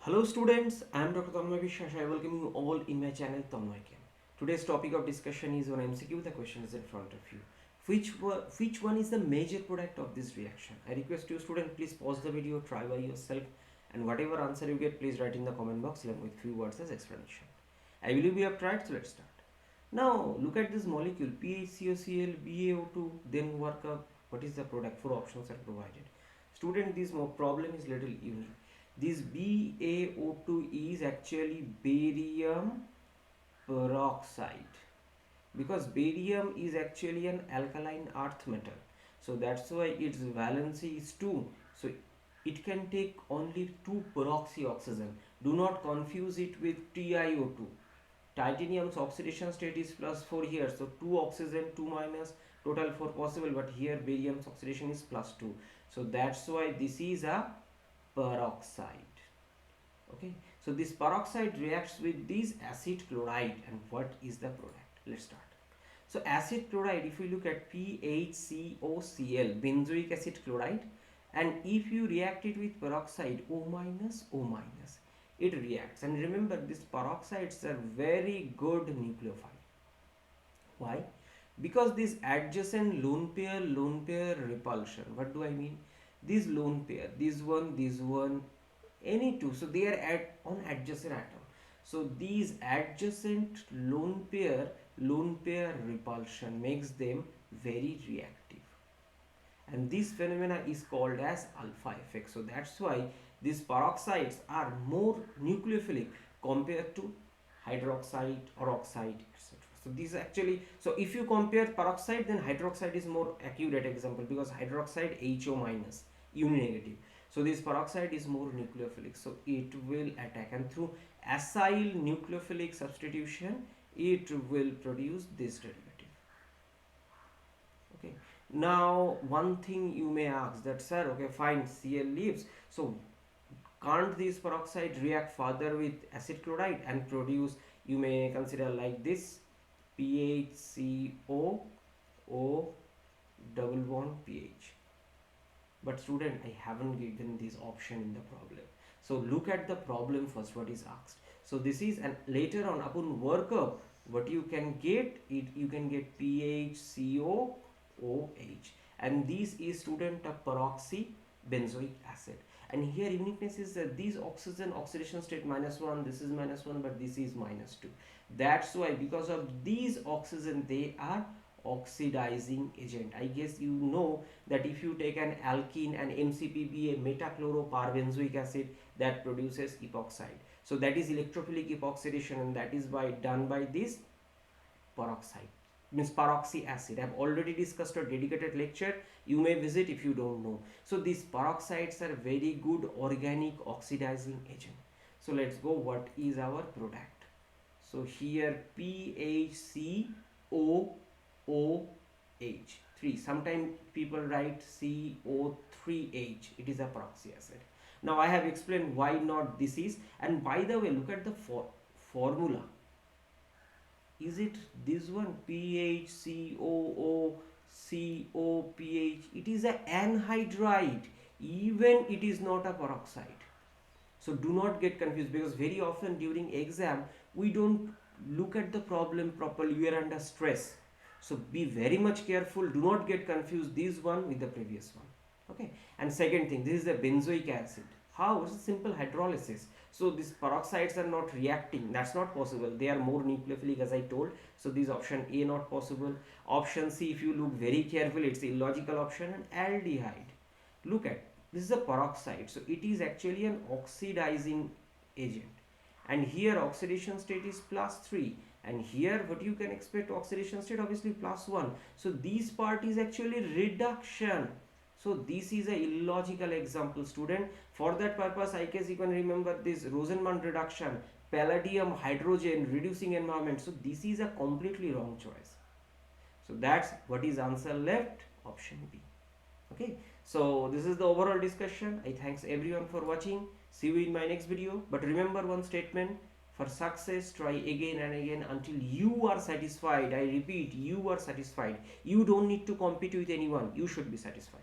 Hello students, I am Dr. Tanmoy Biswas. I welcome you all in my channel tanmoyChem. Today's topic of discussion is on MCQ. The question is in front of you. Which one is the major product of this reaction? I request you student, please pause the video, try by yourself, and whatever answer you get, please write in the comment box along with few words as explanation. I believe we have tried, so let's start. Now look at this molecule PHCOCl, BaO2, then work up what is the product. Four options are provided. Student, this problem is little unique. This BaO2 is actually barium peroxide, because barium is actually an alkaline earth metal, so that's why its valency is 2, so it can take only 2 peroxy oxygen. Do not confuse it with TiO2. Titanium's oxidation state is +4 here, so 2 oxygen, 2 minus, total 4 possible, but here barium's oxidation is +2, so that's why this is a peroxide. Okay, so this peroxide reacts with this acid chloride, and what is the product? Let's start. So acid chloride, if we look at PHCOCl, benzoic acid chloride, and if you react it with peroxide, O minus, O minus, it reacts. And remember, these peroxides are very good nucleophile. Why? Because this adjacent lone pair repulsion. What do I mean? This lone pair, this one, any two, so they are on adjacent atom. So these adjacent lone pair repulsion makes them very reactive, and this phenomena is called as alpha effect. So that's why these peroxides are more nucleophilic compared to hydroxide or oxide, etc. So these actually, so if you compare peroxide, then hydroxide is more accurate example, because hydroxide HO minus, uni negative. So this peroxide is more nucleophilic, so it will attack, and through acyl nucleophilic substitution it will produce this derivative. Okay, now one thing you may ask that, sir, okay fine, Cl leaves, so can't this peroxide react further with acid chloride and produce, you may consider like this, PHCO O double bond PH. But student, I haven't given this option in the problem. So look at the problem first, what is asked. So this is, and later on upon workup, what you can get, you can get PHCOOH, and this is student a peroxy benzoic acid. And here uniqueness is that these oxygen oxidation state -1, this is -1, but this is -2. That's why, because of these oxygen, they are oxidizing agent. I guess you know that if you take an alkene and MCPB, a metachloroparabenzoic acid, that produces epoxide. So that is electrophilic epoxidation, and that is done by this peroxide, means peroxy acid. I have already discussed a dedicated lecture, you may visit if you don't know. So these peroxides are very good organic oxidizing agent. So let's go, what is our product? So here PHCO OH 3, sometimes people write CO3H, it is a peroxy acid. Now I have explained why not this is, and by the way, look at the formula. Is it this one, PHCOOCOPH? It is an anhydride, even it is not a peroxide. So do not get confused, because very often during exam we don't look at the problem properly, we are under stress. So be very much careful, do not get confused this one with the previous one. Okay, and second thing, this is the benzoic acid. How? It's a simple hydrolysis. So these peroxides are not reacting, that's not possible, they are more nucleophilic as I told. So this option A not possible. Option C, if you look very carefully, it's the illogical option. And aldehyde, look at, this is a peroxide, so it is actually an oxidizing agent, and here oxidation state is +3, and here what you can expect, oxidation state obviously +1. So this part is actually reduction. So this is a illogical example, student. For that purpose, I guess you can remember this Rosenman reduction, palladium hydrogen reducing environment. So this is a completely wrong choice. So that's what is answer left, option B. Okay, so this is the overall discussion. I thanks everyone for watching. See you in my next video. But remember one statement, for success, try again and again until you are satisfied. I repeat, you are satisfied. You don't need to compete with anyone, you should be satisfied.